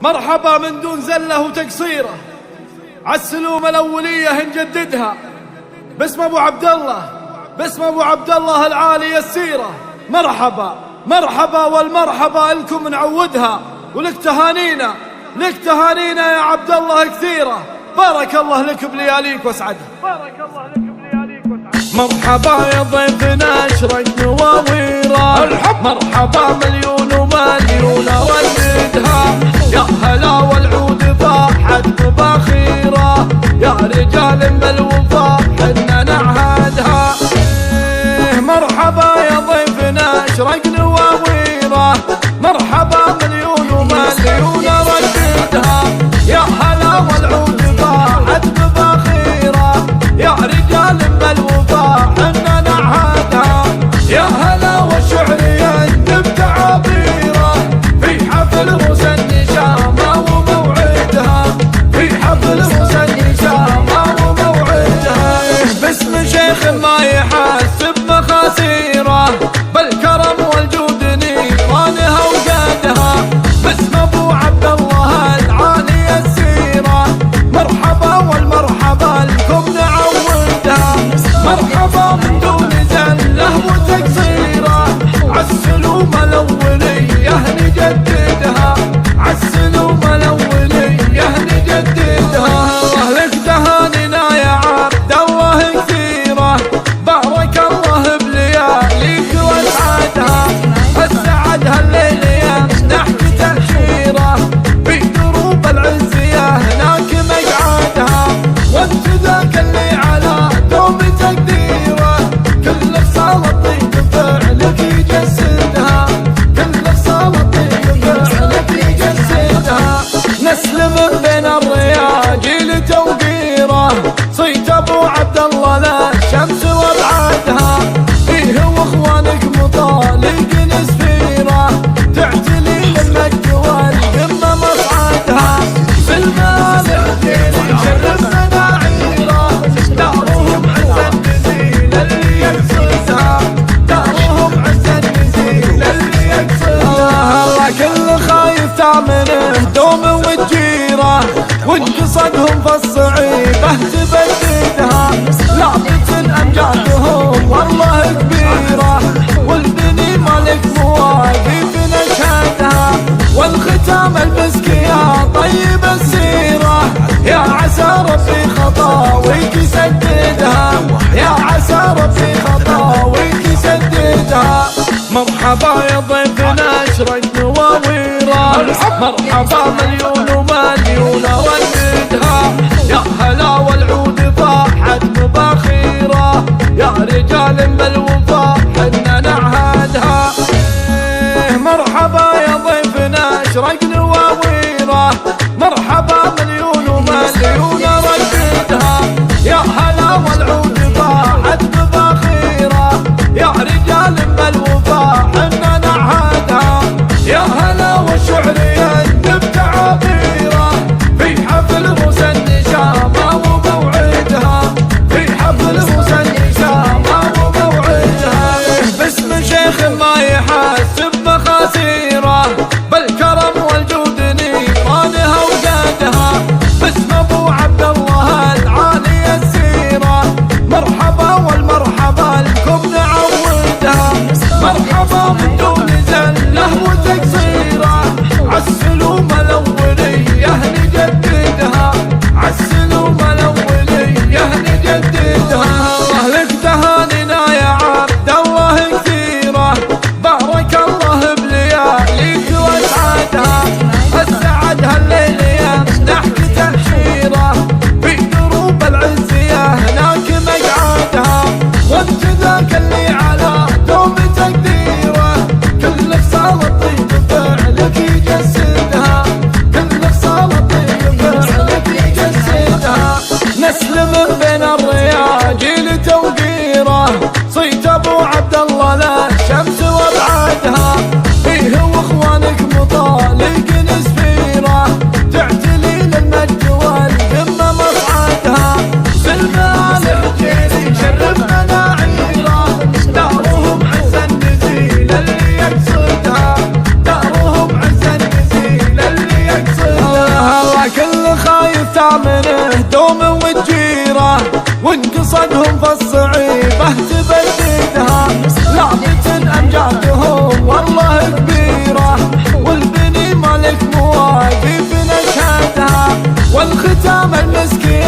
مرحبا من دون زله وتقصيره، عالسلوم الأولية نجددها باسم أبو عبد الله، باسم أبو عبد الله العالي السيرة. مرحبا مرحبا والمرحبا لكم نعودها، ولك تهانينا، لك تهانينا يا عبد الله كثيرة. بارك الله لك بلياليك واسعدها، بارك الله لك بلياليك واسعدها. مرحبا يا ضيفنا اشرق نواويره، مرحبا مليون ومليون رددها. يا هلا والعود فرحة مباخيره، يا رجال بالوفاء حنا نعهدها. مرحبا يا ضيفنا اشرق نواويره، مرحبا مليون ومليون رددها. يا هلا والعود فرحة مباخيره، يا رجال بالوفاء حنا نعهدها. يا هلا والشعر يندب تعابيره، في حفل روس النشامة وموعدها، في حفل روس النشامة وموعدها. باسم شيخ ما يحس بمخاسيره، بالكرم والجود نيرانها وقادها. باسم ابو عبد الله العالي السيره، مرحبا والمرحبا لكم نعودها. مرحبا من دون زله وتقصيره، عالسلوم الأولية نجددها، عالسلوم الأولية نجددها. لك تهانينا يا عبد الله كثيرة، بارك الله بلياليك واسعدها. اسعدها الليل يمنحك تأشيرة، في دروب العزية هناك مقعدها. وانت ذاك اللي على دوم تقديره، كل صلاتك فعلك يجسدها، كل صلاتك فعلك يجسدها. نسلم بين الرياجيل توقيره، صيت ابو عبد الله لا الشمس وابعدها. فيه واخوانك مطالق نسفيره، تعتلي للمجد والقمه مصعدها. في المالح جيل يشرف مناعيره، دارهم عز النزيل اللي يقصدها، دارهم عز النزيل اللي يقصدها. الله كل خايف تامنه دوم وتجيره، وانقصدهم في الصعيبه تبددها. لابد امجادهم والله كبيره، والبني مالك مواقف نشهدها. والختام المسك يا طيب السيره، يا عسى ربي خطاويك يسددها، يا عسى ربي خطاويك يسددها. مرحبا يا ضيفنا اشرق نواويره، مرحبا مليون ومليون رددها. يا هلا والعود فرحة مباخيره، يا رجال بالوفاء حنا نعهدها. مرحبا يا ضيفنا اشرق نواويره، مرحبا مليون ومليون رددها. يا هلا والعود فرحة مباخيره، يا رجال بالوفاء حنا نعهدها. يا هلا والشعر يندب تعابيره، في حفل روس النشامة وموعدها، في حفل روس النشامة وموعدها. باسم شيخ ما يحس بمخاسيره، بالكرم والجود نيرانها وقادها. باسم ابو عبد الله العالي السيره، مرحبا والمرحبا لكم نعودها. مرحبا من دون زله وتقصيره، الله كبيرة والبني ملك مواقف نشهدها، والختام المسكين